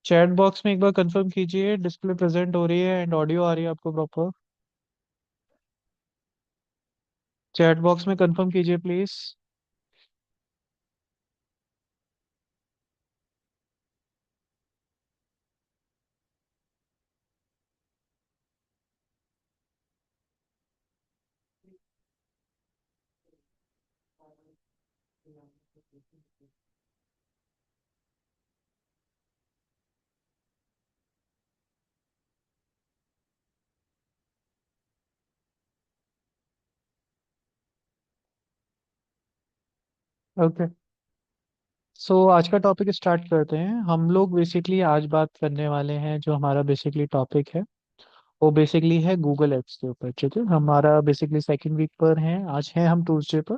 Chat box में एक बार confirm कीजिए डिस्प्ले प्रेजेंट हो रही है एंड ऑडियो आ रही है आपको प्रॉपर। चैट बॉक्स में कंफर्म कीजिए प्लीज। ओके। सो आज का टॉपिक स्टार्ट करते हैं। हम लोग बेसिकली आज बात करने वाले हैं, जो हमारा बेसिकली टॉपिक है वो बेसिकली है गूगल एड्स के ऊपर। ठीक है, हमारा बेसिकली सेकंड वीक पर है, आज है हम ट्यूसडे पर।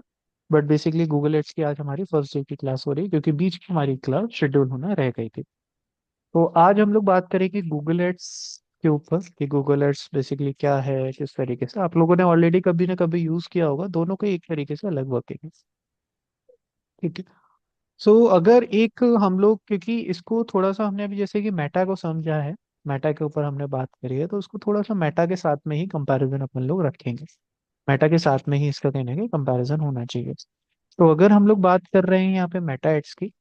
बट बेसिकली गूगल एड्स की आज हमारी फर्स्ट डे की क्लास हो रही है, क्योंकि बीच में हमारी क्लास शेड्यूल होना रह गई थी। तो आज हम लोग बात करेंगे गूगल एड्स के ऊपर कि गूगल एड्स बेसिकली क्या है, किस तरीके से आप लोगों ने ऑलरेडी कभी ना कभी यूज किया होगा। दोनों के एक तरीके से अलग वर्किंग है। ठीक है। सो अगर एक हम लोग, क्योंकि इसको थोड़ा सा हमने अभी जैसे कि मेटा को समझा है, मेटा के ऊपर हमने बात करी है, तो उसको थोड़ा सा मेटा के साथ में ही कंपैरिजन अपन लोग रखेंगे। मेटा के साथ में ही इसका कहने का कंपैरिजन होना चाहिए। तो अगर हम लोग बात कर रहे हैं यहाँ पे मेटा एड्स की,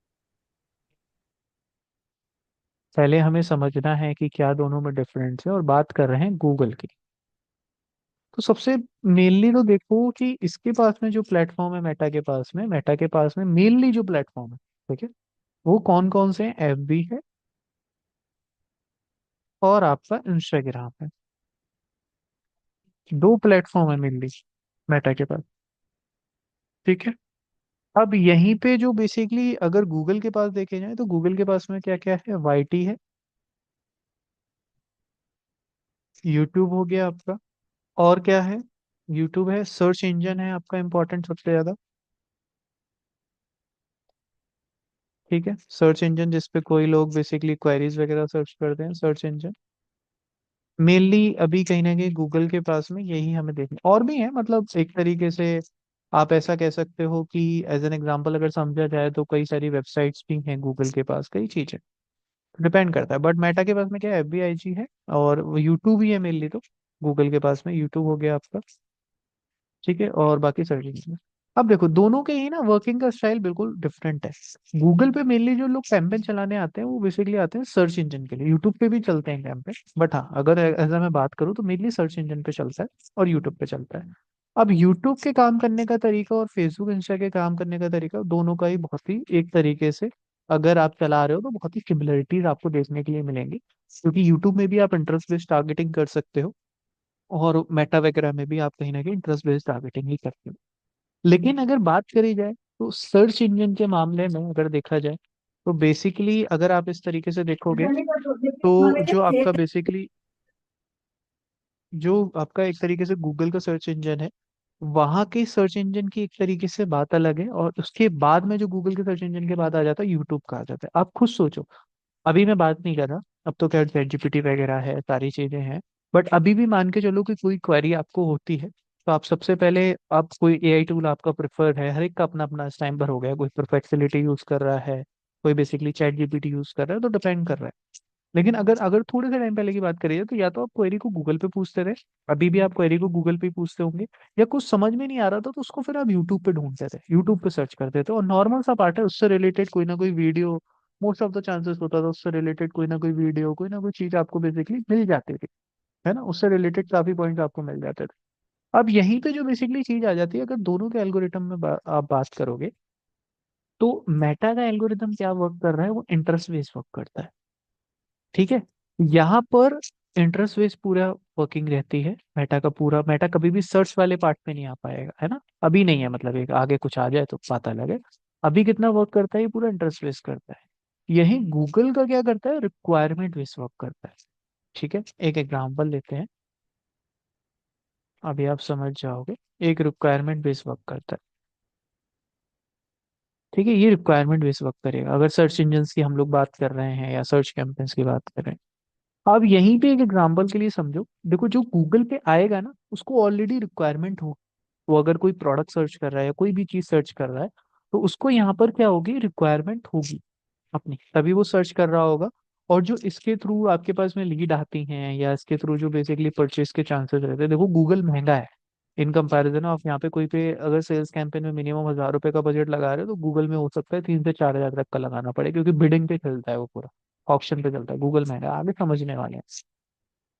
पहले हमें समझना है कि क्या दोनों में डिफरेंस है, और बात कर रहे हैं गूगल की। तो सबसे मेनली तो देखो कि इसके पास में जो प्लेटफॉर्म है, मेटा के पास में मेनली जो प्लेटफॉर्म है, ठीक है, वो कौन कौन से हैं? एफबी है और आपका इंस्टाग्राम है। दो प्लेटफॉर्म है मेनली मेटा के पास। ठीक है। अब यहीं पे जो बेसिकली अगर गूगल के पास देखे जाए, तो गूगल के पास में क्या क्या है? वाईटी है, यूट्यूब हो गया आपका, और क्या है? यूट्यूब है, सर्च इंजन है आपका इंपॉर्टेंट सबसे ज्यादा। ठीक है, सर्च इंजन जिसपे कोई लोग बेसिकली क्वेरीज वगैरह सर्च करते हैं, सर्च इंजन मेनली अभी कहीं ना कहीं गूगल के पास में यही हमें देखने और भी है। मतलब एक तरीके से आप ऐसा कह सकते हो कि एज एन एग्जांपल अगर समझा जाए, तो कई सारी वेबसाइट्स भी हैं गूगल के पास, कई चीजें डिपेंड करता है। बट मेटा के पास में क्या है? एफबीआईजी है, और यूट्यूब ही है मेनली। तो गूगल के पास में यूट्यूब हो गया आपका। ठीक है, और बाकी सर्च। अब देखो दोनों के ही ना वर्किंग का स्टाइल बिल्कुल डिफरेंट है। गूगल पे मेनली जो लोग कैंपेन चलाने आते हैं, वो बेसिकली आते हैं सर्च इंजन के लिए। यूट्यूब पे भी चलते हैं कैंपेन, बट हाँ, अगर ऐसा मैं बात करूँ तो मेनली सर्च इंजन पे चलता है और यूट्यूब पे चलता है। अब यूट्यूब के काम करने का तरीका और फेसबुक इंस्टा के काम करने का तरीका, दोनों का ही बहुत ही एक तरीके से अगर आप चला रहे हो तो बहुत ही सिमिलरिटीज आपको देखने के लिए मिलेंगी। क्योंकि यूट्यूब में भी आप इंटरेस्ट बेस्ड टारगेटिंग कर सकते हो, और मेटा वगैरह में भी आप कहीं ना कहीं इंटरेस्ट बेस्ड टारगेटिंग ही करते हो। लेकिन अगर बात करी जाए, तो सर्च इंजन के मामले में अगर देखा जाए, तो बेसिकली अगर आप इस तरीके से देखोगे, तो जो आपका एक तरीके से गूगल का सर्च इंजन है, वहां के सर्च इंजन की एक तरीके से बात अलग है, और उसके बाद में जो गूगल के सर्च इंजन के बाद आ जाता है, यूट्यूब का आ जाता है। आप खुद सोचो, अभी मैं बात नहीं कर रहा, अब तो खैर चैट जीपीटी वगैरह है, सारी चीजें हैं। बट अभी भी मान के चलो कि कोई क्वेरी आपको होती है, तो आप सबसे पहले, आप कोई एआई टूल आपका प्रेफर्ड है, हर एक का अपना अपना इस टाइम पर हो गया। कोई परफेक्सिलिटी यूज कर रहा है, कोई बेसिकली चैट जीपीटी यूज कर रहा है, तो डिपेंड कर रहा है। लेकिन अगर अगर थोड़े से टाइम पहले की बात करिए, तो या तो आप क्वेरी को गूगल पे पूछते थे, अभी भी आप क्वेरी को गूगल पे ही पूछते होंगे, या कुछ समझ में नहीं आ रहा था तो उसको फिर आप यूट्यूब पे ढूंढते थे, यूट्यूब पे सर्च करते थे, और नॉर्मल सा पार्ट है, उससे रिलेटेड कोई ना कोई video, most of the chances होता था उससे रिलेटेड कोई ना कोई वीडियो, कोई ना कोई चीज आपको बेसिकली मिल जाती थी, है ना, उससे रिलेटेड काफी पॉइंट आपको मिल जाते थे। अब यहीं पे जो बेसिकली चीज आ जाती है, अगर दोनों के एल्गोरिथम में आप बात करोगे, तो मेटा का एल्गोरिथम क्या वर्क कर रहा है? वो इंटरेस्ट बेस्ड वर्क करता है। ठीक है, यहाँ पर इंटरेस्ट बेस्ड पूरा वर्किंग रहती है मेटा का पूरा। मेटा कभी भी सर्च वाले पार्ट पे नहीं आ पाएगा, है ना, अभी नहीं है, मतलब एक आगे कुछ आ जाए तो पता लगे। अभी कितना वर्क करता है? ये पूरा इंटरेस्ट बेस्ड करता है। यही गूगल का क्या करता है? रिक्वायरमेंट बेस्ड वर्क करता है। ठीक है, एक एग्जांपल लेते हैं, अभी आप समझ जाओगे। एक रिक्वायरमेंट बेस्ड वर्क करता है। ठीक है, ये रिक्वायरमेंट बेस्ड वर्क करेगा अगर सर्च इंजन की हम लोग बात कर रहे हैं, या सर्च कैंपेन्स की बात कर रहे हैं। अब यहीं पे एक एग्जांपल के लिए समझो, देखो जो गूगल पे आएगा ना, उसको ऑलरेडी रिक्वायरमेंट हो। वो अगर कोई प्रोडक्ट सर्च कर रहा है या कोई भी चीज सर्च कर रहा है, तो उसको यहाँ पर क्या होगी? रिक्वायरमेंट होगी अपनी, तभी वो सर्च कर रहा होगा। और जो इसके थ्रू आपके पास में लीड आती हैं, या इसके थ्रू जो बेसिकली परचेज के चांसेस रहते हैं, देखो गूगल महंगा है इन कंपैरिजन ऑफ। यहाँ पे कोई पे अगर सेल्स कैंपेन में मिनिमम 1,000 रुपए का बजट लगा रहे हो, तो गूगल में हो सकता है 3 से 4 हजार तक का लगाना पड़े, क्योंकि बिडिंग पे चलता है वो पूरा, ऑप्शन पे चलता है। गूगल महंगा है, आगे समझने वाले हैं।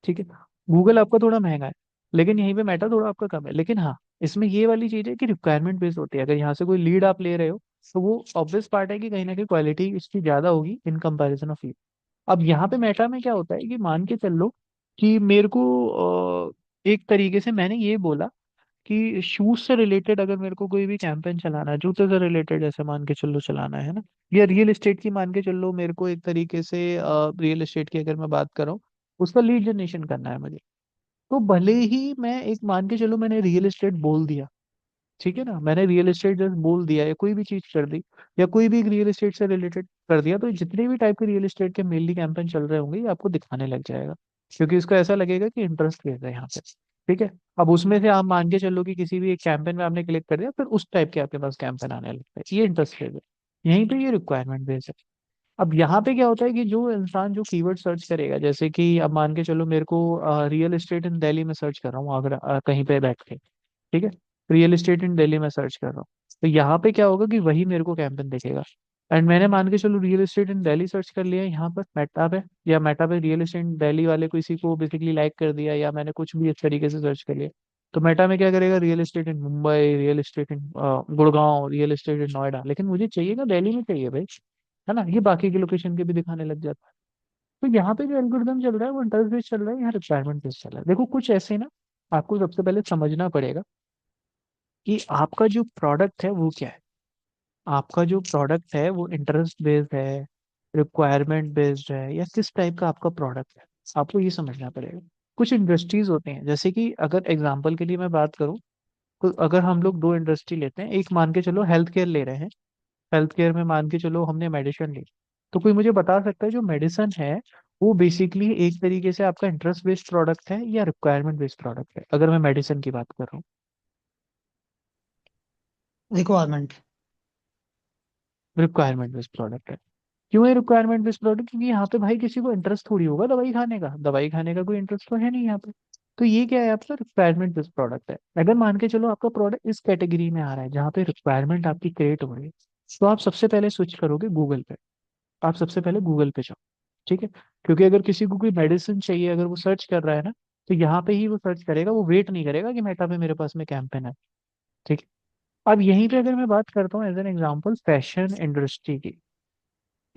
ठीक है, गूगल आपका थोड़ा महंगा है, लेकिन यहीं पे मेटा थोड़ा आपका कम है। लेकिन हाँ, इसमें ये वाली चीज है कि रिक्वायरमेंट बेस्ड होती है। अगर यहाँ से कोई लीड आप ले रहे हो, तो वो ऑब्वियस पार्ट है कि कहीं ना कहीं क्वालिटी इसकी ज्यादा होगी इन कंपैरिजन ऑफ। अब यहाँ पे मेटा में क्या होता है कि मान के चल लो कि मेरे को एक तरीके से मैंने ये बोला कि शूज से रिलेटेड अगर मेरे को कोई भी कैंपेन चलाना है, जूते से रिलेटेड जैसे मान के चलो चलाना है ना, या रियल एस्टेट की मान के चल लो मेरे को एक तरीके से, रियल एस्टेट की अगर मैं बात करूँ, उसका लीड जनरेशन करना है मुझे। तो भले ही मैं एक मान के चलो मैंने रियल एस्टेट बोल दिया, ठीक है ना, मैंने रियल एस्टेट जस्ट बोल दिया या कोई भी चीज कर दी, या कोई भी रियल एस्टेट से रिलेटेड कर दिया, तो जितने भी टाइप के रियल एस्टेट के मेनली कैंपेन चल रहे होंगे ये आपको दिखाने लग जाएगा, क्योंकि इसको ऐसा लगेगा कि इंटरेस्ट ले रहे हैं यहाँ पे। ठीक है, अब उसमें से आप मान के चलो कि किसी भी एक कैंपेन में आपने क्लिक कर दिया, फिर उस टाइप के आपके पास कैंपेन आने लगता है, ये इंटरेस्ट ले रहे हैं। यहीं पे ये रिक्वायरमेंट बेस है। अब यहाँ पे क्या होता है कि जो इंसान जो कीवर्ड सर्च करेगा, जैसे कि अब मान के चलो मेरे को रियल एस्टेट इन दिल्ली में सर्च कर रहा हूँ, अगर कहीं पे बैठ के, ठीक है, रियल एस्टेट इन दिल्ली में सर्च कर रहा हूँ, तो यहाँ पे क्या होगा कि वही मेरे को कैंपेन दिखेगा। एंड मैंने मान के चलो रियल एस्टेट इन दिल्ली सर्च कर लिया यहाँ पर मेटा पे, या मेटा पे रियल एस्टेट इन दिल्ली वाले किसी को बेसिकली लाइक कर दिया, या मैंने कुछ भी इस तरीके से सर्च कर लिया, तो मेटा में क्या करेगा, रियल एस्टेट इन मुंबई, रियल एस्टेट इन गुड़गांव, रियल एस्टेट इन नोएडा, लेकिन मुझे चाहिए ना दिल्ली में चाहिए भाई, है ना, ये बाकी की लोकेशन के भी दिखाने लग जाता है। तो यहाँ पे जो एल्गोरिदम चल रहा है वो इंटरेस्ट बेस्ड चल रहा है, यहाँ रिक्वायरमेंट बेस्ड चल रहा है। देखो कुछ ऐसे ना, आपको सबसे पहले समझना पड़ेगा कि आपका जो प्रोडक्ट है वो क्या है। आपका जो प्रोडक्ट है वो इंटरेस्ट बेस्ड है, रिक्वायरमेंट बेस्ड है, या किस टाइप का आपका प्रोडक्ट है, आपको ये समझना पड़ेगा। कुछ इंडस्ट्रीज होते हैं, जैसे कि अगर एग्जांपल के लिए मैं बात करूं, तो अगर हम लोग दो इंडस्ट्री लेते हैं, एक मान के चलो हेल्थ केयर ले रहे हैं, हेल्थ केयर में मान के चलो हमने मेडिसिन ली, तो कोई मुझे बता सकता है जो मेडिसिन है वो बेसिकली एक तरीके से आपका इंटरेस्ट बेस्ड प्रोडक्ट है या रिक्वायरमेंट बेस्ड प्रोडक्ट है, अगर मैं मेडिसिन की बात कर रहा हूँ। रिक्वायरमेंट। रिक्वायरमेंट बेस्ड प्रोडक्ट है। क्यों है रिक्वायरमेंट बेस्ड प्रोडक्ट? क्योंकि यहाँ पे भाई किसी को इंटरेस्ट थोड़ी होगा दवाई खाने का, दवाई खाने का कोई इंटरेस्ट तो है नहीं यहाँ पे। तो ये क्या है, आपका रिक्वायरमेंट बेस्ड प्रोडक्ट है। अगर मान के चलो आपका प्रोडक्ट इस कैटेगरी में आ रहा है जहाँ पे रिक्वायरमेंट आपकी क्रिएट हो रही है, तो आप सबसे पहले स्विच करोगे गूगल पे। आप सबसे पहले गूगल पे जाओ, ठीक है, क्योंकि अगर किसी को कोई मेडिसिन चाहिए, अगर वो सर्च कर रहा है ना, तो यहाँ पे ही वो सर्च करेगा, वो वेट नहीं करेगा कि मेटा पे मेरे पास में कैंपेन है। ठीक है, अब यहीं पे अगर मैं बात करता हूँ as an example fashion industry की,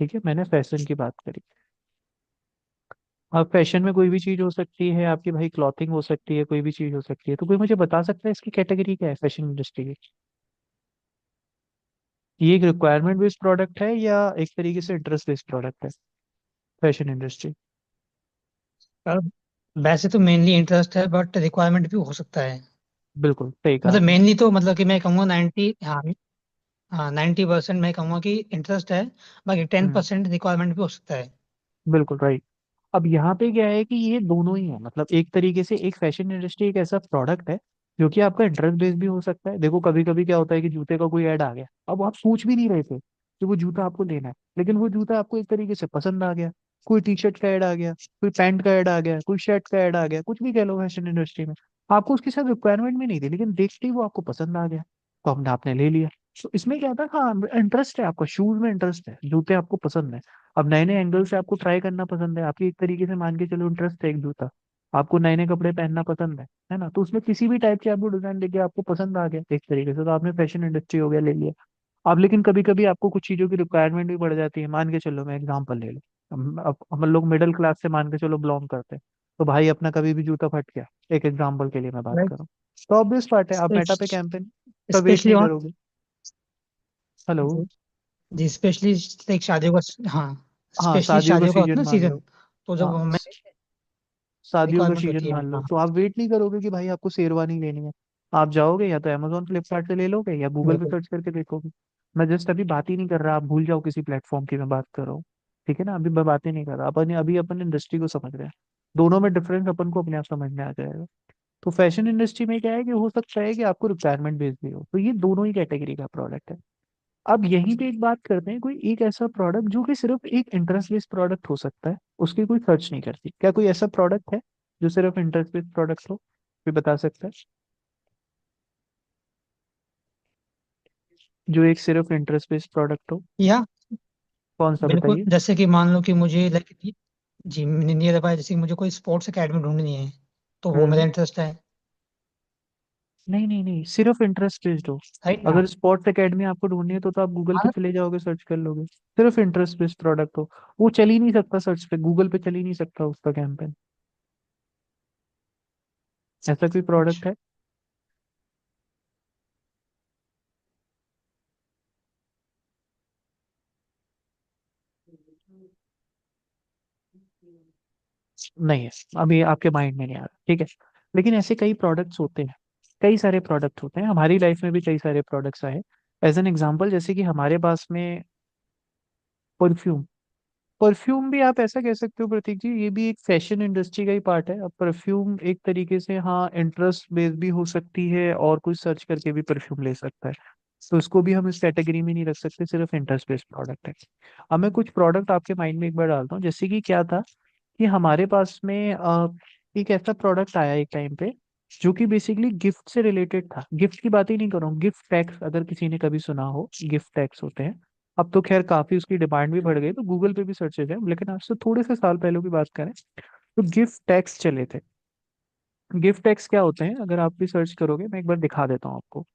ठीक है, मैंने फैशन की बात करी। अब फैशन में कोई भी चीज हो सकती है आपकी भाई, क्लॉथिंग हो सकती है, कोई भी चीज हो सकती है, तो कोई मुझे बता सकता है इसकी कैटेगरी क्या है फैशन इंडस्ट्री की? ये एक रिक्वायरमेंट बेस्ड प्रोडक्ट है या एक तरीके से इंटरेस्ट बेस्ड प्रोडक्ट है, फैशन इंडस्ट्री? और वैसे तो मेनली इंटरेस्ट है, बट रिक्वायरमेंट भी हो सकता है। बिल्कुल सही कहा मतलब आपने। मेनली तो मतलब कि मैं कहूँगा 90, हाँ। हाँ, 90% मैं कहूँगा कि इंटरेस्ट है। बाकी टेन हम्म, परसेंट रिक्वायरमेंट भी हो सकता है। बिल्कुल राइट। अब यहाँ पे क्या है कि ये दोनों ही है, मतलब एक तरीके से एक फैशन इंडस्ट्री एक ऐसा प्रोडक्ट है जो कि आपका इंटरेस्ट बेस्ड भी हो सकता है। देखो कभी कभी क्या होता है कि जूते का कोई ऐड आ गया, अब आप सोच भी नहीं रहे थे कि वो जूता आपको लेना है, लेकिन वो जूता आपको एक तरीके से पसंद आ गया। कोई टी शर्ट का ऐड आ गया, कोई पैंट का ऐड आ गया, कोई शर्ट का ऐड आ गया, कुछ भी कह लो फैशन इंडस्ट्री में, आपको उसके साथ रिक्वायरमेंट भी नहीं थी, लेकिन देखते ही वो आपको पसंद आ गया, तो हमने आपने ले लिया। तो इसमें क्या था, हाँ इंटरेस्ट है आपका, शूज में इंटरेस्ट है, जूते आपको पसंद है, अब नए नए एंगल से आपको ट्राई करना पसंद है, आपकी एक तरीके से मान के चलो इंटरेस्ट है एक जूता, आपको नए नए कपड़े पहनना पसंद है ना, तो उसमें किसी भी टाइप के आपको डिजाइन देके आपको पसंद आ गया एक तरीके से, तो आपने फैशन इंडस्ट्री हो गया ले लिया। अब लेकिन कभी कभी आपको कुछ चीजों की रिक्वायरमेंट भी बढ़ जाती है, मान के चलो मैं एग्जांपल ले लूँ, अब हम लोग मिडिल क्लास से मान के चलो बिलोंग करते हैं, तो भाई अपना कभी भी जूता फट गया, एक एग्जांपल के लिए मैं बात राइट। करूँ, तो ऑब्वियस बात है आप मेटा पे कैंपेन का वेट स्पेशली नहीं ऑन। करोगे। हेलो। जी। जी, स्पेशली लाइक शादियों का, हाँ। हाँ स्पेशली शादियों का शादियों का होता सीजन है ना मान सीजन। लो। तो जब हाँ हमें शादियों का रिक्वायरमेंट सीजन होती है, मान लो, हाँ। तो आप वेट नहीं करोगे कि भाई आपको शेरवानी लेनी है, आप जाओगे या तो अमेजोन फ्लिपकार्ट से ले लोगे या गूगल पे बिल्कुल। सर्च करके देखोगे। मैं जस्ट अभी बात ही नहीं कर रहा, आप भूल जाओ किसी प्लेटफॉर्म की मैं बात कर रहा हूँ, ठीक है ना, अभी मैं बात ही नहीं कर रहा, अपन अभी अपन इंडस्ट्री को समझ रहे हैं, दोनों में डिफरेंस अपन को अपने आप समझ में आ जाएगा। तो फैशन इंडस्ट्री में क्या है कि हो सकता है कि आपको रिक्वायरमेंट बेस्ड भी हो, तो ये दोनों ही कैटेगरी का प्रोडक्ट है। अब यहीं पे एक बात करते हैं, कोई एक ऐसा प्रोडक्ट जो कि सिर्फ एक इंटरेस्ट बेस्ड प्रोडक्ट हो सकता है, उसकी कोई सर्च नहीं करती, क्या कोई ऐसा प्रोडक्ट है जो सिर्फ इंटरेस्ट बेस्ड प्रोडक्ट हो, कोई बता सकता है? जो एक सिर्फ इंटरेस्ट बेस्ड प्रोडक्ट हो, या कौन सा बिल्कुल, बताइए। जैसे कि मान लो कि मुझे लाइक जी नहीं दे पाया, जैसे कि मुझे कोई स्पोर्ट्स एकेडमी ढूंढनी है, तो वो मेरा हम्म। इंटरेस्ट है। नहीं नहीं नहीं, सिर्फ इंटरेस्ट बेस्ड हो। राइट ना? अगर स्पोर्ट्स एकेडमी आपको ढूंढनी है तो आप गूगल पे हाँ, चले जाओगे, सर्च कर लोगे। सिर्फ इंटरेस्ट बेस्ड प्रोडक्ट हो, वो चल ही नहीं सकता सर्च पे, गूगल पे चल ही नहीं सकता उसका कैंपेन। ऐसा कोई प्रोडक्ट अच्छा। है? नहीं है, अभी आपके माइंड में नहीं आ रहा, ठीक है। लेकिन ऐसे कई प्रोडक्ट्स होते हैं, कई सारे प्रोडक्ट होते हैं, हमारी लाइफ में भी कई सारे प्रोडक्ट्स आए। एज एन एग्जांपल, जैसे कि हमारे पास में परफ्यूम, परफ्यूम भी आप ऐसा कह सकते हो प्रतीक जी, ये भी एक फैशन इंडस्ट्री का ही पार्ट है। अब परफ्यूम एक तरीके से, हाँ, इंटरेस्ट बेस्ड भी हो सकती है और कुछ सर्च करके भी परफ्यूम ले सकता है, तो इसको भी हम इस कैटेगरी में नहीं रख सकते, सिर्फ इंटरेस्ट बेस्ड प्रोडक्ट है। अब मैं कुछ प्रोडक्ट आपके माइंड में एक बार डालता हूँ, जैसे कि क्या था कि हमारे पास में एक ऐसा प्रोडक्ट आया एक टाइम पे, जो कि बेसिकली गिफ्ट से रिलेटेड था। गिफ्ट की बात ही नहीं करूँ, गिफ्ट टैक्स अगर किसी ने कभी सुना हो, गिफ्ट टैक्स होते हैं। अब तो खैर काफी उसकी डिमांड भी बढ़ गई, तो गूगल पे भी सर्चेज है, लेकिन आज से थोड़े से साल पहले की बात करें तो गिफ्ट टैक्स चले थे। गिफ्ट टैक्स क्या होते हैं, अगर आप भी सर्च करोगे, मैं एक बार दिखा देता हूँ आपको।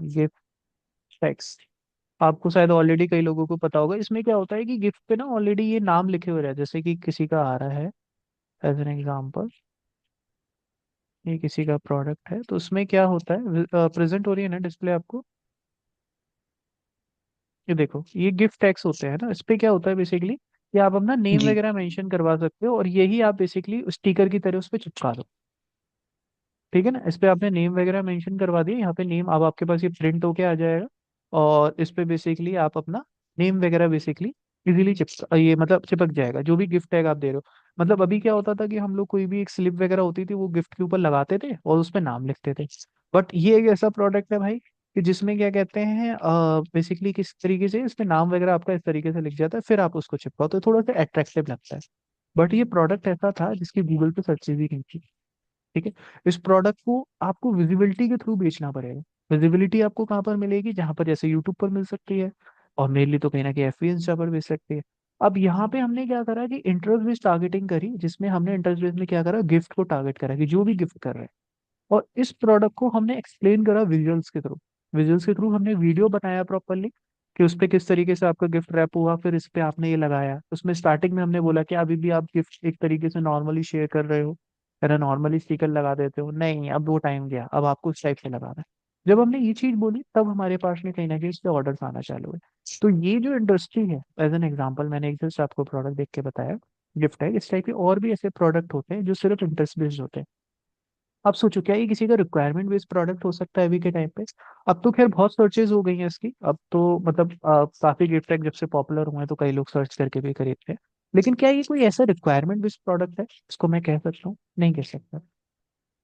गिफ्ट टैक्स, आपको शायद ऑलरेडी कई लोगों को पता होगा। इसमें क्या होता है कि गिफ्ट पे ना ऑलरेडी ये नाम लिखे हुए रहते हैं, जैसे कि किसी का आ रहा है, एज एन एग्जाम्पल, ये किसी का प्रोडक्ट है, तो उसमें क्या होता है, प्रेजेंट हो रही है ना डिस्प्ले आपको, ये देखो, ये गिफ्ट टैग्स होते हैं ना, इस पे क्या होता है बेसिकली कि आप अपना नेम जी। वगैरह मेंशन करवा सकते हो, और यही आप बेसिकली स्टिकर की तरह उस पे चिपका दो। ठीक है ना, इस पे आपने नेम वगैरह मेंशन करवा दिया, यहाँ पे नेम अब आपके पास ये प्रिंट होके आ जाएगा, और इस पे बेसिकली आप अपना नेम वगैरह बेसिकली इजीली चिपक, ये मतलब चिपक जाएगा, जो भी गिफ्ट टैग आप दे रहे हो। मतलब अभी क्या होता था कि हम लोग कोई भी एक स्लिप वगैरह होती थी, वो गिफ्ट के ऊपर लगाते थे और उस पे नाम लिखते थे। बट ये एक ऐसा प्रोडक्ट है भाई कि जिसमें क्या कहते हैं, बेसिकली किस तरीके से इसमें नाम वगैरह आपका इस तरीके से लिख जाता है, फिर आप उसको चिपकाओ तो थोड़ा सा अट्रैक्टिव लगता है। बट ये प्रोडक्ट ऐसा था जिसकी गूगल पे सर्चेज ही नहीं थी। ठीक है, इस प्रोडक्ट को आपको विजिबिलिटी के थ्रू बेचना पड़ेगा। विजिबिलिटी आपको कहाँ पर मिलेगी, जहां पर जैसे यूट्यूब पर मिल सकती है, और मेनली तो कहीं ना कहीं एफिलिएंस पर बेच सकती है। अब यहाँ पे हमने क्या करा कि इंटरेस्ट बेस्ड टारगेटिंग करी, जिसमें हमने इंटरेस्ट बेस्ड में क्या करा, गिफ्ट को टारगेट करा कि जो भी गिफ्ट कर रहे हैं, और इस प्रोडक्ट को हमने एक्सप्लेन करा विजुअल्स के थ्रू। विजुअल्स के थ्रू हमने वीडियो बनाया प्रॉपरली कि उस पे किस तरीके से आपका गिफ्ट रैप हुआ, फिर इस पे आपने ये लगाया। उसमें स्टार्टिंग में हमने बोला कि अभी भी आप गिफ्ट एक तरीके से नॉर्मली शेयर कर रहे हो, है ना, नॉर्मली स्टिकर लगा देते हो, नहीं अब वो टाइम गया, अब आपको इस टाइप से लगाना है। जब हमने ये चीज बोली, तब हमारे पास में कहीं ना कहीं इसके ऑर्डर्स आना चालू हुए। तो ये जो इंडस्ट्री है, एज एन एग्जाम्पल मैंने एक जस्ट आपको प्रोडक्ट देख के बताया, गिफ्ट है, इस टाइप के और भी ऐसे प्रोडक्ट होते हैं जो सिर्फ इंटरेस्ट बेस्ड होते हैं। अब सोचो, क्या ये किसी का रिक्वायरमेंट बेस्ड प्रोडक्ट हो सकता है अभी के टाइम पे? अब तो खैर बहुत सर्चेज हो गई हैं इसकी, अब तो मतलब काफी गिफ्ट टैग जब से पॉपुलर हुए हैं तो कई लोग सर्च करके भी खरीदते हैं। लेकिन क्या ये कोई ऐसा रिक्वायरमेंट बेस्ड प्रोडक्ट है इसको मैं कह सकता हूँ? नहीं कह सकता।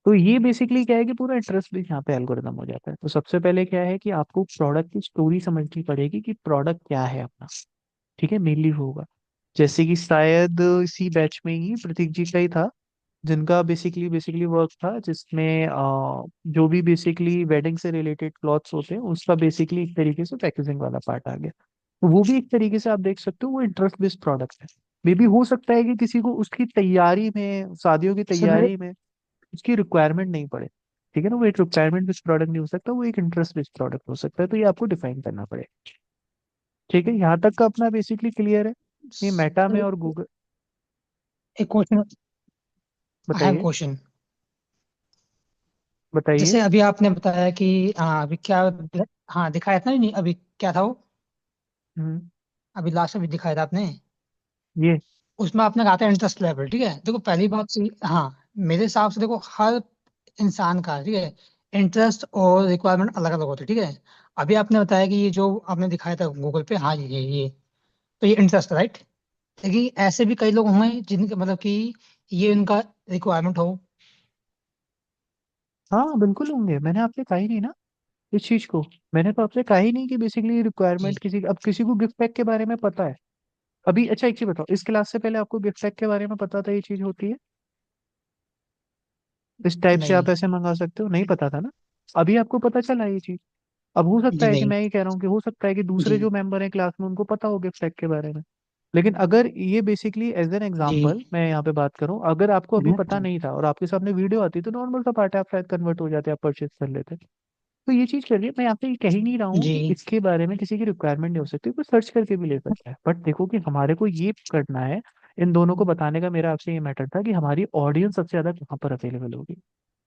तो ये बेसिकली क्या है कि पूरा इंटरेस्ट बेस्ड यहाँ पे एल्गोरिदम हो जाता है। तो सबसे पहले क्या है कि आपको प्रोडक्ट की स्टोरी समझनी पड़ेगी कि प्रोडक्ट क्या है अपना। ठीक है, मेनली होगा, जैसे कि शायद इसी बैच में ही प्रतीक जी का ही था, जिनका बेसिकली बेसिकली वर्क था, जिसमें जो भी बेसिकली वेडिंग से रिलेटेड क्लॉथ्स होते हैं उसका बेसिकली एक तरीके से पैकेजिंग वाला पार्ट आ गया। तो वो भी एक तरीके से आप देख सकते हो, वो इंटरेस्ट बेस्ड प्रोडक्ट है। मे बी हो सकता है कि किसी को उसकी तैयारी में, शादियों की सर, तैयारी में उसकी रिक्वायरमेंट नहीं पड़े। ठीक है ना, वो एक रिक्वायरमेंट बेस्ड प्रोडक्ट नहीं हो सकता, वो एक इंटरेस्ट बेस्ड प्रोडक्ट हो सकता है, तो ये आपको डिफाइन करना पड़ेगा। ठीक है, यहाँ तक का अपना बेसिकली क्लियर है। ये मेटा में सर, और गूगल, एक क्वेश्चन, आई हैव बताइए, क्वेश्चन। बताइए। जैसे अभी आपने बताया कि अभी क्या, हाँ दिखाया था, नहीं अभी क्या था वो, हम्म। अभी लास्ट अभी दिखाया था आपने, ये उसमें आपने कहा था इंटरेस्ट लेवल। ठीक है, देखो पहली बात हाँ, मेरे हिसाब से देखो हर इंसान का, ठीक है, इंटरेस्ट और रिक्वायरमेंट अलग अलग होती है। ठीक है, अभी आपने बताया कि ये जो आपने दिखाया था गूगल पे, हाँ ये तो ये इंटरेस्ट, राइट? लेकिन ऐसे भी कई लोग होंगे जिनके मतलब कि ये उनका रिक्वायरमेंट हो। हाँ बिल्कुल होंगे, मैंने आपसे कहा ही नहीं ना। इस चीज को। मैंने तो आपसे कहा ही नहीं कि बेसिकली जी रिक्वायरमेंट किसी, अब किसी को गिफ्ट पैक के बारे में पता है अभी। अच्छा एक चीज बताओ, इस क्लास से पहले आपको गिफ्ट पैक के बारे में पता था ये चीज होती है? इस टाइप से नहीं। आप ऐसे मंगा सकते हो, नहीं पता था ना? अभी आपको पता चला ये चीज। अब हो सकता जी है कि नहीं। मैं ये कह रहा हूँ कि हो सकता है कि दूसरे जी जो मेंबर हैं क्लास में उनको पता हो गिफ्ट पैक के बारे में। लेकिन अगर ये बेसिकली एज एन जी। एग्जांपल मैं यहाँ पे बात करूँ, अगर आपको अभी पता जी नहीं था और आपके सामने वीडियो आती तो नॉर्मल सा पार्ट है, आप शायद कन्वर्ट हो जाते, आप परचेज कर लेते। तो ये चीज करिए, मैं आपसे ये कह ही नहीं रहा हूँ जी कि इसके बारे में किसी की रिक्वायरमेंट नहीं हो सकती, कोई सर्च करके भी ले सकता है, बट देखो कि हमारे को ये करना है। इन दोनों को बताने का मेरा आपसे ये मैटर था कि हमारी ऑडियंस सबसे ज्यादा कहाँ पर अवेलेबल होगी।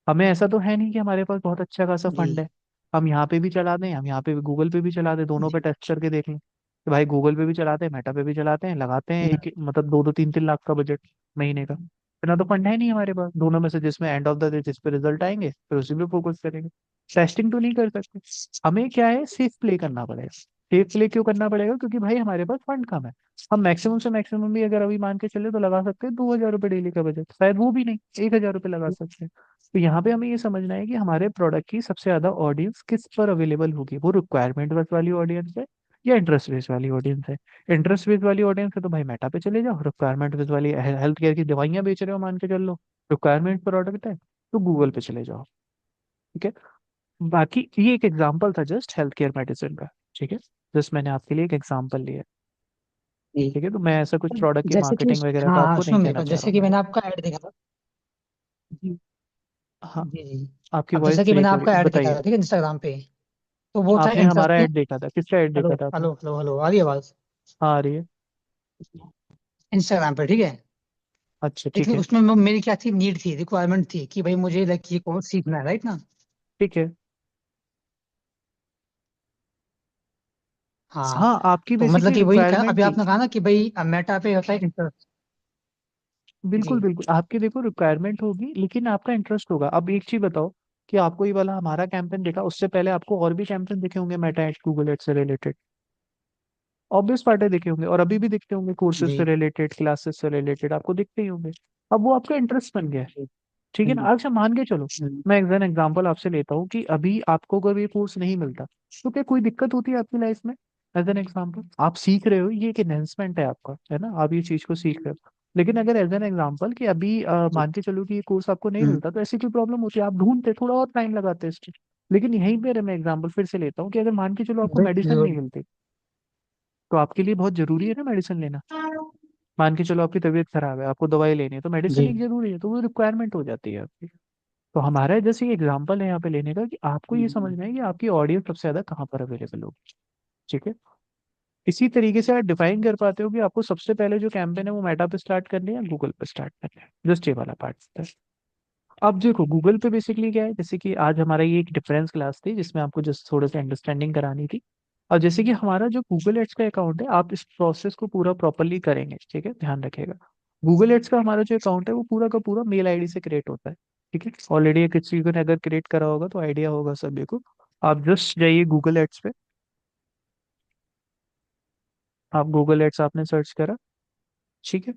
हमें ऐसा तो है नहीं कि हमारे पास बहुत अच्छा खासा जी फंड है, हम यहाँ पे भी चला दें, हम यहाँ पे भी गूगल पे भी चला दें, दोनों पे जी। टेस्ट करके देख लें कि भाई गूगल पे भी चलाते हैं, मेटा पे भी चलाते हैं, लगाते हैं हम्म, एक मतलब 2-2 3-3 लाख का बजट महीने का। इतना तो फंड है नहीं हमारे पास दोनों में से, जिसमें एंड ऑफ द डे जिस पे रिजल्ट आएंगे फिर उसी पे फोकस करेंगे। टेस्टिंग तो नहीं कर सकते। हमें क्या है, सेफ प्ले करना पड़ेगा। सेफ प्ले क्यों करना पड़ेगा? क्योंकि भाई हमारे पास फंड कम है। हम मैक्सिमम से मैक्सिमम भी अगर अभी मान के चले तो लगा सकते हैं 2,000 रुपये डेली का बजट, शायद वो भी नहीं 1,000 रुपये लगा सकते हैं। तो यहाँ पे हमें ये समझना है कि हमारे प्रोडक्ट की सबसे ज्यादा ऑडियंस किस पर अवेलेबल होगी, वो रिक्वायरमेंट बेस वाली ऑडियंस है या इंटरेस्ट बेस वाली ऑडियंस है। इंटरेस्ट बेस वाली ऑडियंस है तो भाई मेटा पे चले जाओ, रिक्वायरमेंट बेस वाली हेल्थ केयर की दवाइयां बेच रहे हो मान के चल लो, रिक्वायरमेंट प्रोडक्ट है तो गूगल पे चले जाओ। ठीक है। बाकी ये एक एग्जांपल था जस्ट हेल्थ केयर मेडिसिन का। ठीक है। जस्ट मैंने आपके लिए एक एग्जांपल लिया है। जी। ठीक है, तो मैं ऐसा कुछ प्रोडक्ट की जैसे कि मार्केटिंग वगैरह हाँ का हाँ, आपको सुनो नहीं मेरे कहना को, चाह रहा जैसे हूँ कि मैं। मैंने आपका ऐड देखा था। जी। हाँ। जी जी। आपकी अब वॉइस जैसा कि मैंने ब्रेक हो रही आपका है, ऐड देखा बताइए। था ठीक है इंस्टाग्राम पे, तो वो था आपने हमारा इंटरेस्ट। ऐड देखा था, किसका ऐड हेलो देखा था आपने? हेलो हेलो हेलो, आ रही है आवाज? हाँ आ रही है। इंस्टाग्राम पे ठीक है। अच्छा ठीक देखिए है। उसमें मेरी क्या थी, नीड थी, रिक्वायरमेंट थी कि भाई मुझे लाइक ये कोर्स सीखना है, राइट ना? ठीक है। हाँ। हाँ आपकी तो मतलब बेसिकली कि वही रिक्वायरमेंट अभी थी। आपने कहा ना कि भाई मेटा पे होता है इंटरेस्ट। जी बिल्कुल बिल्कुल, आपकी देखो रिक्वायरमेंट होगी लेकिन आपका इंटरेस्ट होगा। अब एक चीज बताओ कि आपको ये वाला हमारा कैंपेन देखा, उससे पहले आपको और भी कैंपेन दिखे होंगे मेटा एड गूगल एड से रिलेटेड, ऑब्वियस बात है दिखे होंगे, और अभी भी दिखते होंगे, कोर्सेज से जी रिलेटेड, क्लासेस से रिलेटेड आपको दिखते ही होंगे। अब वो आपका इंटरेस्ट बन गया है। जी। ठीक है ना? हम्म, अच्छा मान के चलो, हम्म, मैं एक एग्जांपल आपसे लेता हूँ कि अभी आपको अगर ये कोर्स नहीं मिलता तो क्या कोई दिक्कत होती है आपकी लाइफ में? एज एन एग्जांपल आप सीख रहे हो, ये एक एनहेंसमेंट है आपका, है ना, आप ये चीज को सीख रहे हो। लेकिन अगर एज एन एग्जांपल कि अभी जी, मान के चलो कि ये कोर्स आपको नहीं हम्म, मिलता तो ऐसी कोई प्रॉब्लम होती है, आप ढूंढते थोड़ा और टाइम लगाते इसमें। लेकिन यहीं पे मैं एग्जांपल फिर से लेता हूँ कि अगर मान के चलो आपको मेडिसिन नहीं जरूर। मिलती तो आपके लिए बहुत जरूरी है ना मेडिसिन लेना। मान के चलो आपकी तबीयत खराब है, आपको दवाई लेनी है, तो मेडिसिन जी एक जरूरी है, तो वो रिक्वायरमेंट हो जाती है आपकी। तो हमारा जैसे एग्जांपल है यहाँ पे लेने का कि आपको ये समझना है कि आपकी ऑडियंस सबसे ज्यादा कहाँ पर अवेलेबल होगी। ठीक है। इसी तरीके से आप डिफाइन कर पाते हो कि आपको सबसे पहले जो कैंपेन है वो मेटा पे स्टार्ट करनी है या गूगल पे स्टार्ट करनी है, जस्ट ये वाला पार्ट है। अब देखो गूगल पे बेसिकली क्या है, जैसे कि आज हमारा ये एक डिफरेंस क्लास थी जिसमें आपको जस्ट थोड़ा सा अंडरस्टैंडिंग करानी थी। और जैसे कि हमारा जो गूगल एड्स का अकाउंट है, आप इस प्रोसेस को पूरा प्रॉपरली करेंगे, ठीक है, ध्यान रखिएगा। गूगल एड्स का हमारा जो अकाउंट है वो पूरा का पूरा मेल आईडी से क्रिएट होता है। ठीक है, ऑलरेडी किसी को ने अगर क्रिएट करा होगा तो आइडिया होगा सभी को। आप जस्ट जाइए गूगल एड्स पे, आप गूगल एड्स आपने सर्च करा, ठीक है।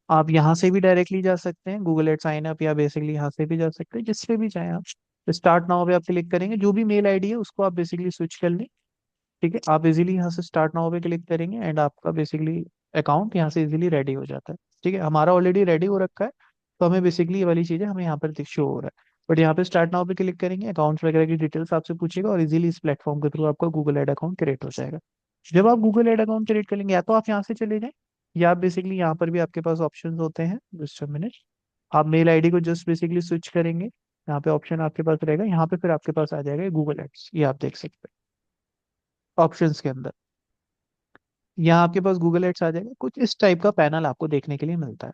आप यहाँ से भी डायरेक्टली जा सकते हैं गूगल एड साइन अप, या बेसिकली यहाँ से भी जा सकते हैं, जिससे भी चाहें आप। स्टार्ट नाउ पे आप क्लिक करेंगे, जो भी मेल आईडी है उसको आप बेसिकली स्विच कर लें। ठीक है, आप इजीली यहाँ से स्टार्ट नाउ पे क्लिक करेंगे एंड आपका बेसिकली अकाउंट यहाँ से इजीली रेडी हो जाता है। ठीक है, हमारा ऑलरेडी रेडी हो रखा है, तो हमें बेसिकली ये वाली चीज़ें हमें यहाँ पर शो हो रहा है। बट यहाँ पे स्टार्ट नाउ पे क्लिक करेंगे, अकाउंट्स वगैरह की डिटेल्स आपसे पूछेगा और इजीली इस प्लेटफॉर्म के थ्रू आपका गूगल एड अकाउंट क्रिएट हो जाएगा। जब आप गूगल एड अकाउंट क्रिएट कर लेंगे, या तो आप यहाँ से चले जाएं या आप बेसिकली यहाँ पर भी आपके पास ऑप्शंस होते हैं, जस्ट अ मिनट। आप मेल आईडी को जस्ट बेसिकली स्विच करेंगे, यहाँ पे ऑप्शन आपके पास रहेगा, यहाँ पे फिर आपके पास आ जाएगा गूगल एड्स, ये आप देख सकते हैं ऑप्शंस के अंदर। यहाँ आपके पास गूगल एड्स आ जाएगा, कुछ इस टाइप का पैनल आपको देखने के लिए मिलता है।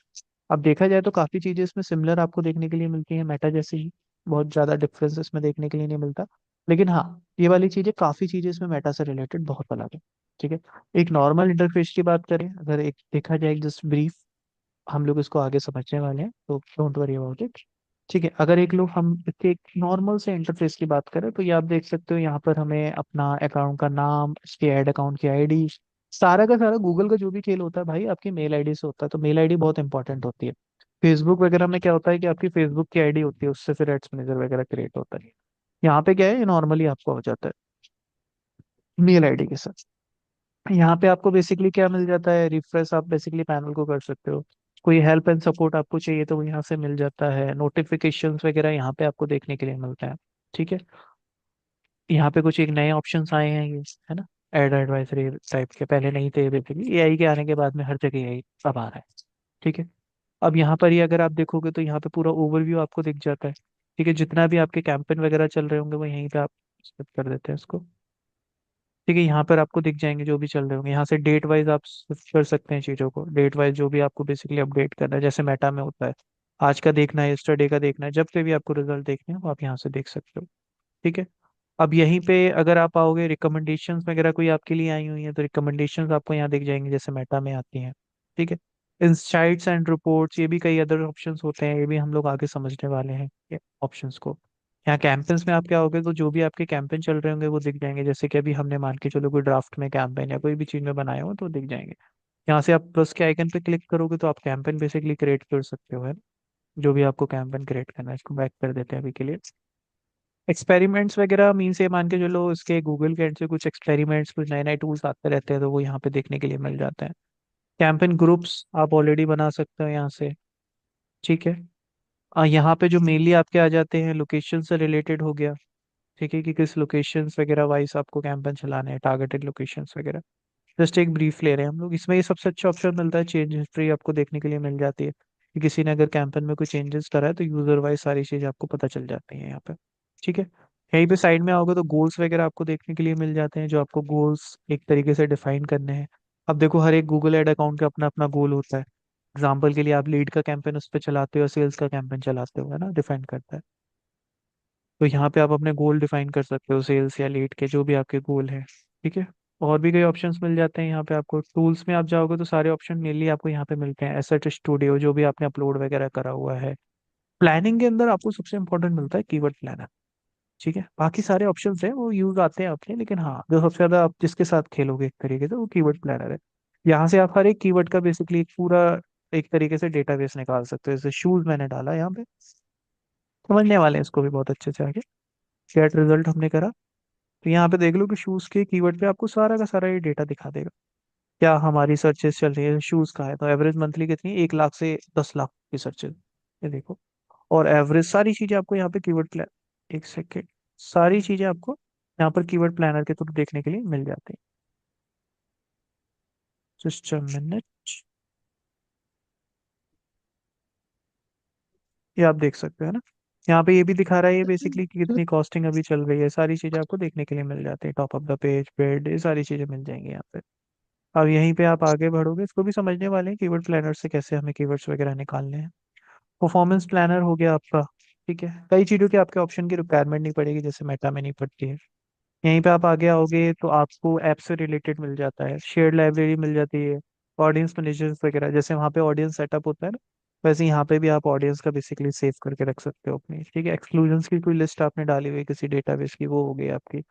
अब देखा जाए तो काफी चीजें इसमें सिमिलर आपको देखने के लिए मिलती हैं मेटा जैसे ही, बहुत ज्यादा डिफरेंस इसमें देखने के लिए नहीं मिलता। लेकिन हाँ, ये वाली चीजें, काफी चीजें इसमें मेटा से रिलेटेड बहुत अलग है। ठीक है। एक नॉर्मल इंटरफेस की बात करें, अगर एक देखा जाए जस्ट ब्रीफ, हम लोग इसको आगे समझने वाले हैं तो डोंट वरी अबाउट इट। ठीक है, अगर एक लोग हम इसके एक नॉर्मल से इंटरफेस की बात करें तो ये आप देख सकते हो, यहाँ पर हमें अपना अकाउंट का नाम, इसके ऐड अकाउंट की आईडी, सारा का सारा गूगल का जो भी खेल होता है भाई आपकी मेल आईडी से होता है, तो मेल आईडी बहुत इंपॉर्टेंट होती है। फेसबुक वगैरह में क्या होता है कि आपकी फेसबुक की आईडी होती है, उससे फिर एड्स मैनेजर वगैरह क्रिएट होता है। यहाँ पे क्या है, नॉर्मली आपको हो जाता है मेल आईडी के साथ। यहाँ पे आपको बेसिकली क्या मिल जाता है, रिफ्रेश आप बेसिकली पैनल को कर सकते हो। कोई हेल्प एंड सपोर्ट आपको चाहिए तो वो यहाँ से मिल जाता है। नोटिफिकेशंस वगैरह यहाँ पे आपको देखने के लिए मिलता है। ठीक है। यहाँ पे कुछ एक नए ऑप्शंस आए हैं ये, है ना, एड एडवाइजरी टाइप के, पहले नहीं थे बेसिकली, एआई के आने के बाद में हर जगह एआई अब आ रहा है। ठीक है। अब यहाँ पर ही अगर आप देखोगे तो यहाँ पे पूरा ओवरव्यू आपको दिख जाता है। ठीक है, जितना भी आपके कैंपेन वगैरह चल रहे होंगे वो यहीं पे आप सेट कर देते हैं इसको। ठीक है, यहाँ पर आपको दिख जाएंगे जो भी चल रहे होंगे। यहाँ से डेट वाइज आप शिफ्ट कर सकते हैं चीज़ों को, डेट वाइज जो भी आपको बेसिकली अपडेट करना है, जैसे मेटा में होता है, आज का देखना है, यस्टरडे का देखना है, जब से भी आपको रिजल्ट देखने हैं वो आप यहाँ से देख सकते हो। ठीक है। अब यहीं पे अगर आप आओगे, रिकमेंडेशंस वगैरह कोई आपके लिए आई हुई हैं तो रिकमेंडेशंस आपको यहाँ दिख जाएंगी, जैसे मेटा में आती हैं। ठीक है। इंसाइट्स एंड रिपोर्ट्स, ये भी कई अदर ऑप्शंस होते हैं, ये भी हम लोग आगे समझने वाले हैं ये ऑप्शंस को। यहाँ कैंपेन्स में आप क्या होगे तो जो भी आपके कैंपेन चल रहे होंगे वो दिख जाएंगे, जैसे कि अभी हमने मान के चलो कोई ड्राफ्ट में कैंपेन या कोई भी चीज़ में बनाए हो तो दिख जाएंगे। यहाँ से आप प्लस के आइकन पे क्लिक करोगे तो आप कैंपेन बेसिकली क्रिएट कर सकते हो, है ना? जो भी आपको कैंपेन क्रिएट करना है, इसको बैक कर देते हैं अभी के लिए। एक्सपेरिमेंट्स वगैरह मीन से मान के चलो इसके गूगल के एंड से कुछ एक्सपेरिमेंट्स, कुछ नए नए टूल्स आते रहते हैं तो वो यहाँ पे देखने के लिए मिल जाते हैं। कैंपेन ग्रुप्स आप ऑलरेडी बना सकते हो यहाँ से। ठीक है। यहाँ पे जो मेनली आपके आ जाते हैं लोकेशन से रिलेटेड हो गया। ठीक है, कि किस लोकेशंस वगैरह वाइज आपको कैंपेन चलाने हैं, टारगेटेड लोकेशंस वगैरह। जस्ट एक ब्रीफ ले रहे हैं हम लोग इसमें। ये सबसे अच्छा ऑप्शन मिलता है, चेंज हिस्ट्री आपको देखने के लिए मिल जाती है कि किसी ने अगर कैंपेन में कोई चेंजेस करा है तो यूजर वाइज सारी चीज़ आपको पता चल जाती है यहाँ पे। ठीक है। यहीं पे साइड में आओगे तो गोल्स वगैरह आपको देखने के लिए मिल जाते हैं, जो आपको गोल्स एक तरीके से डिफाइन करने हैं। अब देखो हर एक गूगल एड अकाउंट का अपना अपना गोल होता है। एग्जाम्पल के लिए आप लीड का कैंपेन उस पर चलाते हो, सेल्स का कैंपेन चलाते हो, है ना, डिफाइन करता है। तो यहाँ पे आप अपने गोल डिफाइन कर सकते हो, सेल्स या लीड के जो भी आपके गोल हैं। ठीक है। और भी कई ऑप्शंस मिल जाते हैं यहाँ पे आपको। टूल्स में आप जाओगे तो सारे ऑप्शन मेनली आपको यहाँ पे मिलते हैं, एसेट स्टूडियो जो भी आपने अपलोड वगैरह करा हुआ है। प्लानिंग के अंदर आपको सबसे इंपॉर्टेंट मिलता है कीवर्ड प्लानर। ठीक है, बाकी सारे ऑप्शंस हैं वो यूज आते हैं अपने, लेकिन हाँ जो सबसे ज्यादा आप जिसके साथ खेलोगे एक तरीके से वो कीवर्ड प्लानर है। यहाँ से आप हर एक कीवर्ड का बेसिकली एक पूरा एक तरीके से डेटाबेस निकाल सकते हो। जैसे शूज मैंने डाला यहाँ पे, समझने वाले हैं इसको भी बहुत अच्छे से आगे। गेट रिजल्ट हमने करा तो यहाँ पे देख लो कि शूज के कीवर्ड पे आपको सारा का सारा ये डेटा दिखा देगा। क्या हमारी सर्चेस चल रही है शूज का है तो एवरेज मंथली कितनी है, 1 लाख से 10 लाख की सर्चेस, ये देखो। और एवरेज सारी चीजें आपको यहाँ पे कीवर्ड प्लान, एक सेकेंड, सारी चीजें आपको यहाँ पर कीवर्ड प्लानर के थ्रू देखने के लिए मिल जाती है। जस्ट अ मिनट, ये आप देख सकते हो ना। यहाँ पे ये भी दिखा रहा है ये बेसिकली कि कितनी कॉस्टिंग अभी चल रही है, सारी चीजें आपको देखने के लिए मिल जाती है। Top of the page, bed, ये सारी चीजें मिल जाएंगी यहाँ पे। अब यहीं पे आप आगे बढ़ोगे, इसको भी समझने वाले हैं कीवर्ड प्लानर से कैसे हमें कीवर्ड्स वगैरह निकालने हैं। परफॉर्मेंस प्लानर हो गया आपका। ठीक है, कई चीज़ों की आपके ऑप्शन की रिक्वायरमेंट नहीं पड़ेगी, जैसे मेटा में नहीं पड़ती है। यहीं पे आप आगे आओगे तो आपको ऐप से रिलेटेड मिल जाता है, शेयर्ड लाइब्रेरी मिल जाती है, ऑडियंस मैनेजर्स वगैरह, जैसे वहाँ पे ऑडियंस सेटअप होता है ना, वैसे यहाँ पे भी आप ऑडियंस का बेसिकली सेव करके रख सकते हो अपनी। ठीक है, एक्सक्लूजन्स की कोई लिस्ट आपने डाली हुई है किसी डेटाबेस की, वो हो गई आपकी।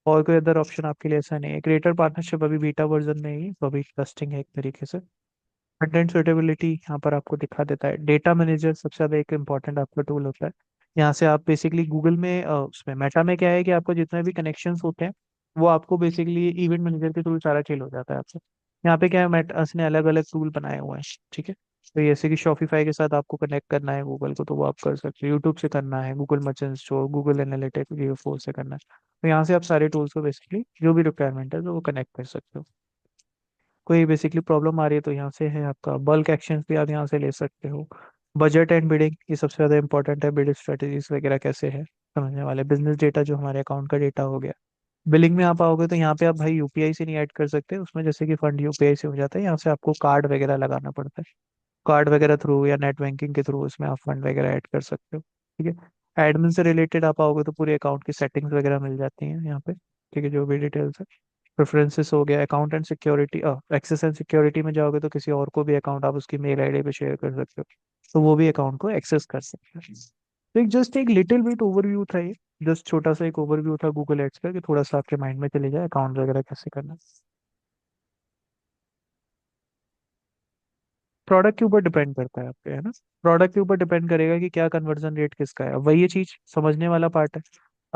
और कोई अदर ऑप्शन आपके लिए ऐसा नहीं है। क्रिएटर पार्टनरशिप अभी बीटा वर्जन में ही, तो अभी टेस्टिंग है एक तरीके से। कंटेंट सुटेबिलिटी यहाँ पर आपको दिखा देता है। डेटा मैनेजर सबसे ज्यादा एक इम्पॉर्टेंट आपका टूल होता है। यहाँ से आप बेसिकली गूगल में उसमें मेटा में क्या है कि आपको जितने भी कनेक्शंस होते हैं वो आपको बेसिकली इवेंट मैनेजर के थ्रू सारा खेल हो जाता है आपसे। यहाँ पे क्या है, मेटा ने अलग अलग टूल बनाए हुए हैं। ठीक है, तो जैसे कि शॉपिफाई के साथ आपको कनेक्ट करना है गूगल को तो वो आप कर सकते हो, यूट्यूब से करना है, Google merchant store, Google analytics, Jio four से करना है, तो यहाँ से आप सारे टूल्स को बेसिकली जो भी रिक्वायरमेंट है तो वो कनेक्ट कर सकते हो। कोई बेसिकली प्रॉब्लम आ रही है तो यहाँ से है आपका बल्क एक्शंस भी आप यहाँ से ले सकते हो। बजट एंड बिडिंग ये सबसे ज़्यादा इंपॉर्टेंट है, बिडिंग स्ट्रेटेजीज वगैरह कैसे है समझने वाले। बिजनेस डेटा जो हमारे अकाउंट का डेटा हो गया। बिलिंग में आप आओगे तो यहाँ पे आप भाई यूपीआई से नहीं ऐड कर सकते उसमें, जैसे कि फंड यूपीआई से हो जाता है, यहाँ से आपको कार्ड वगैरह लगाना पड़ता है। कार्ड वगैरह थ्रू या नेट बैंकिंग के थ्रू इसमें आप फंड वगैरह ऐड कर सकते हो। ठीक है, एडमिन से रिलेटेड आप आओगे तो पूरे अकाउंट की सेटिंग्स वगैरह मिल जाती हैं यहाँ पे। ठीक है, जो भी डिटेल्स है, प्रेफरेंसेस हो गया, account and security, access and security में जाओगे तो किसी और को भी अकाउंट आप उसकी मेल आईडी पे शेयर कर सकते हो, तो वो भी अकाउंट को एक्सेस कर सकते हैं। तो एक जस्ट एक लिटिल बिट ओवरव्यू था ये, जस्ट छोटा सा एक ओवरव्यू था गूगल एड्स का, कि थोड़ा सा आपके माइंड में चले जाए अकाउंट वगैरह कैसे करना है। प्रोडक्ट के ऊपर डिपेंड करता है आपके, है ना। प्रोडक्ट के ऊपर डिपेंड करेगा कि क्या कन्वर्जन रेट किसका है, अब वही ये चीज समझने वाला पार्ट है।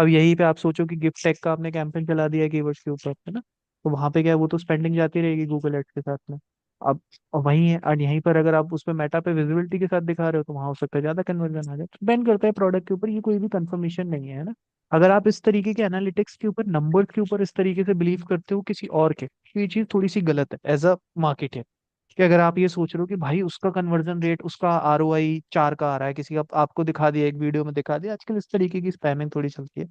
अब यहीं पे आप सोचो कि गिफ्ट टैग का आपने कैंपेन चला दिया कीवर्ड्स के ऊपर, है ना, तो वहां पे क्या है, वो तो स्पेंडिंग जाती रहेगी गूगल एड्स के साथ में। अब और वहीं है, और यहीं पर अगर आप उस पर मेटा पे विजिबिलिटी के साथ दिखा रहे हो तो वहां हो सकता है ज्यादा कन्वर्जन आ जाए। डिपेंड करता है प्रोडक्ट के ऊपर, ये कोई भी कंफर्मेशन नहीं है ना। अगर आप इस तरीके के एनालिटिक्स के ऊपर, नंबर के ऊपर इस तरीके से बिलीव करते हो किसी और के, तो ये चीज थोड़ी सी गलत है एज अ मार्केटर। कि अगर आप ये सोच रहे हो कि भाई उसका कन्वर्जन रेट, उसका ROI 4 का आ रहा है, किसी का आपको दिखा दिया, एक वीडियो में दिखा दिया, आजकल इस तरीके की स्पैमिंग थोड़ी चलती है।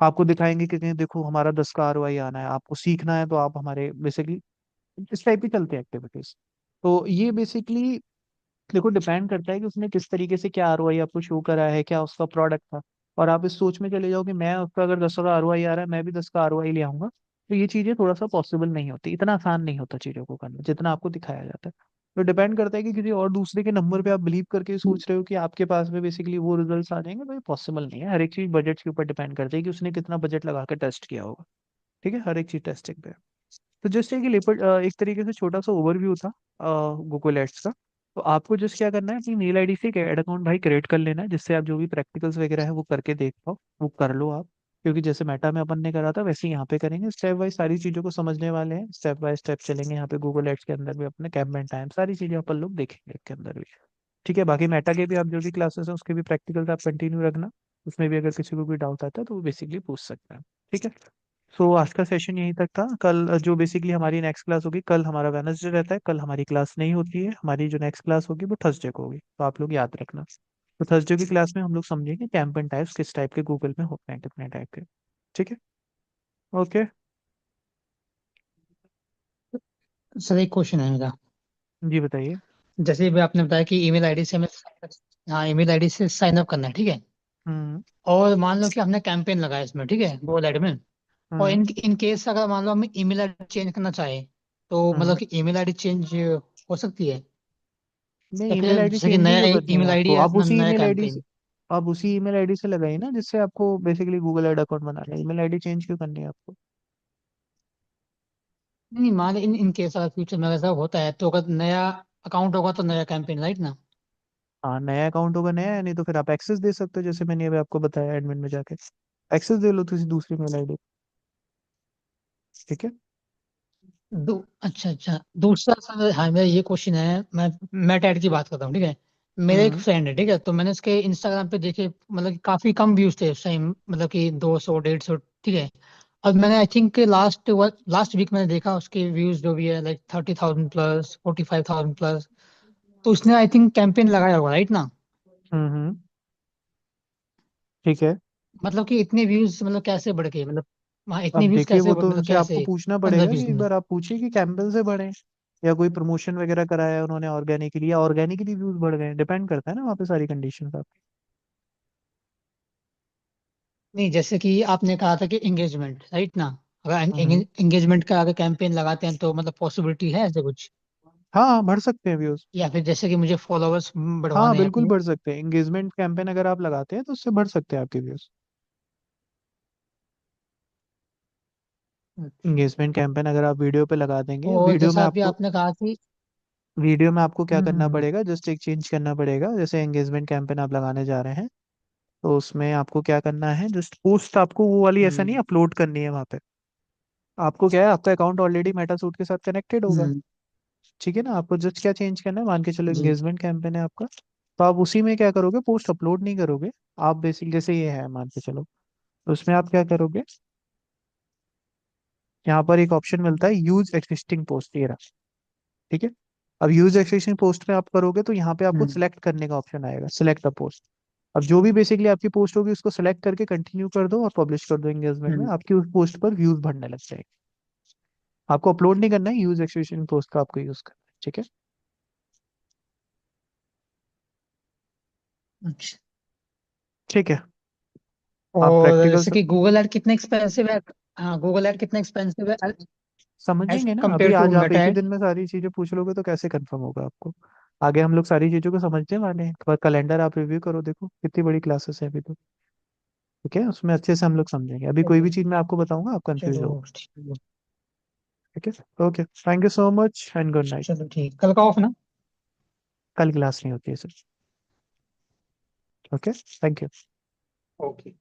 आपको दिखाएंगे कि कहीं देखो हमारा 10 का ROI आना है, आपको सीखना है तो आप हमारे बेसिकली, इस टाइप की चलती है एक्टिविटीज। तो ये बेसिकली देखो डिपेंड करता है कि उसने किस तरीके से क्या ROI आपको शो करा है, क्या उसका प्रोडक्ट था। और आप इस सोच में चले जाओ कि मैं उसका अगर 10 का ROI आ रहा है, मैं भी 10 का ROI ले आऊंगा, तो ये चीजें थोड़ा सा पॉसिबल नहीं होती, इतना आसान नहीं होता चीजों को करना जितना आपको दिखाया जाता है। तो डिपेंड करता है कि किसी और दूसरे के नंबर पे आप बिलीव करके सोच रहे हो कि आपके पास में बेसिकली वो रिजल्ट्स आ जाएंगे, तो ये पॉसिबल नहीं है। हर एक चीज बजट के ऊपर डिपेंड करती है कि उसने कितना बजट लगा के टेस्ट किया होगा। ठीक है, हर एक चीज टेस्टिंग पे है। तो जस्ट एक लिपट एक तरीके से छोटा सा ओवरव्यू था गूगल एड्स का। तो आपको जस्ट क्या करना है, अपनी मेल आईडी से एक ऐड अकाउंट भाई क्रिएट कर लेना है, जिससे आप जो भी प्रैक्टिकल्स वगैरह है वो करके देख पाओ, वो कर लो आप। क्योंकि जैसे मेटा में अपन ने करा था वैसे ही यहाँ पे करेंगे, स्टेप बाय सारी चीजों को समझने वाले हैं, स्टेप बाय स्टेप चलेंगे यहाँ पे गूगल एड्स के अंदर भी, अपने कैंपेन टाइम सारी चीजें अपन लोग देखेंगे इसके अंदर भी। ठीक है, बाकी मेटा के भी आप जो भी क्लासेस हैं उसके भी प्रैक्टिकल्स आप कंटिन्यू रखना। उसमें भी अगर किसी को कोई डाउट आता है तो वो बेसिकली पूछ सकता है। ठीक है। सो आज का सेशन यहीं तक था। कल जो बेसिकली हमारी नेक्स्ट क्लास होगी, कल हमारा वेडनेसडे रहता है, कल हमारी क्लास नहीं होती है, हमारी जो नेक्स्ट क्लास होगी वो थर्सडे को होगी, तो आप लोग याद रखना। तो थर्सडे की क्लास में हम लोग समझेंगे कैंपेन टाइप्स किस टाइप के गूगल में होते हैं, कितने टाइप के। ठीक है। ओके। सर एक क्वेश्चन है मेरा। जी बताइए। जैसे भी आपने बताया कि ईमेल आईडी से हमें, हाँ, ईमेल आईडी से साइन अप करना है, ठीक है। हम्म। और मान लो कि हमने कैंपेन लगाया इसमें, ठीक है, गूगल एड में। और हम्म। इन इन केस अगर मान लो हम ईमेल आईडी चेंज करना चाहे, तो हम्म। मतलब कि ईमेल आईडी चेंज हो सकती है? नहीं, या ईमेल फिर आईडी जैसे कि चेंज नहीं नया क्यों करनी है ईमेल आईडी आपको, या आप उसी नया ईमेल आईडी से, कैंपेन? आप उसी ईमेल आईडी से लगाइए ना जिससे आपको बेसिकली गूगल ऐड अकाउंट बनाना है। ईमेल आईडी चेंज क्यों करनी है आपको। नहीं, मान लो इन इन केस अगर फ्यूचर में ऐसा होता है, तो अगर नया अकाउंट होगा तो नया कैंपेन, राइट ना? हाँ, नया अकाउंट होगा नया है, नहीं तो फिर आप एक्सेस दे सकते हो, जैसे मैंने अभी आपको बताया एडमिन में जाके एक्सेस दे लो किसी दूसरी मेल आईडी। ठीक है। अच्छा अच्छा, दूसरा सर, हाँ, मेरा ये क्वेश्चन है। मैं टेट की बात करता हूँ, ठीक है। मेरा एक हम्म। फ्रेंड है, ठीक है, तो मैंने उसके इंस्टाग्राम पे देखे, मतलब कि काफी कम व्यूज थे उस टाइम, मतलब कि 200 150, ठीक है। और मैंने आई थिंक लास्ट वीक मैंने देखा उसके व्यूज जो भी है, लाइक 30,000 प्लस, 45,000 प्लस। तो उसने आई थिंक कैंपेन लगाया होगा, राइट ना? हम्म। ठीक है। मतलब कि इतने व्यूज मतलब कैसे बढ़ गए, मतलब वहाँ इतने अब व्यूज देखिए, कैसे वो तो मतलब उनसे आपको कैसे पूछना 15 पड़ेगा कि 20 एक दिन? बार आप पूछिए कि कैंपल से बढ़े या कोई प्रमोशन वगैरह कराया है उन्होंने ऑर्गेनिकली, या ऑर्गेनिकली व्यूज बढ़ गए, डिपेंड करता है ना वहाँ पे सारी कंडीशन आप। नहीं, जैसे कि आपने कहा था कि एंगेजमेंट, राइट ना? अगर हम्म। एंगेजमेंट का अगर कैंपेन लगाते हैं तो मतलब पॉसिबिलिटी है ऐसे कुछ? हाँ, बढ़ सकते हैं व्यूज। या फिर जैसे कि मुझे फॉलोअर्स हाँ बढ़वाने हैं बिल्कुल अपने? बढ़ सकते हैं, एंगेजमेंट कैंपेन अगर आप लगाते हैं तो उससे बढ़ सकते हैं आपके व्यूज। एंगेजमेंट कैंपेन अगर आप वीडियो पे लगा देंगे, और जैसा अभी आपने कहा कि वीडियो में आपको क्या करना हम्म पड़ेगा, जस्ट एक चेंज करना पड़ेगा। जैसे एंगेजमेंट कैंपेन आप लगाने जा रहे हैं तो उसमें आपको क्या करना है, जस्ट पोस्ट आपको वो वाली ऐसा नहीं हम्म अपलोड करनी है वहां पे। आपको क्या है, आपका अकाउंट ऑलरेडी मेटा सूट के साथ कनेक्टेड होगा। हम्म, ठीक है ना, आपको जस्ट क्या चेंज करना है, मान के चलो जी। एंगेजमेंट कैंपेन है आपका, तो आप उसी में क्या करोगे, पोस्ट अपलोड नहीं करोगे। आप बेसिक जैसे ये है मान के चलो, तो उसमें आप क्या करोगे, यहाँ पर एक ऑप्शन मिलता है यूज एक्सिस्टिंग पोस्ट, ये रहा। ठीक है। अब यूज एक्सिस्टिंग पोस्ट में आप करोगे तो यहाँ पे आपको हम्म सिलेक्ट करने का ऑप्शन आएगा, सिलेक्ट द पोस्ट। अब जो भी बेसिकली आपकी पोस्ट होगी उसको सिलेक्ट करके कंटिन्यू कर दो और पब्लिश कर दो एंगेजमेंट में, हम्म आपकी उस पोस्ट पर व्यूज बढ़ने लग जाएंगे। आपको अपलोड नहीं करना है, यूज एक्सटेंशन पोस्ट का आपको यूज करना है। ठीक है। अच्छा। ठीक है। आप और प्रैक्टिकल जैसे कि गूगल एड कितना एक्सपेंसिव है? हाँ, गूगल एड कितना एक्सपेंसिव है एज समझेंगे ना, अभी कम्पेयर टू आज आप मेटा एक ही एड? दिन में सारी चीजें पूछ लोगे तो कैसे कंफर्म होगा आपको। आगे हम लोग सारी चीजों को समझने वाले हैं, पर कैलेंडर आप रिव्यू करो, देखो कितनी बड़ी क्लासेस है अभी तो। ठीक है, उसमें अच्छे से हम लोग समझेंगे, अभी कोई भी चीज मैं आपको बताऊंगा आप कंफ्यूज चलो हो। ठीक है। ठीक है, okay, thank you so much and good night. चलो ठीक, कल का ऑफ ना? कल क्लास नहीं होती है sir. Okay, thank you. Okay.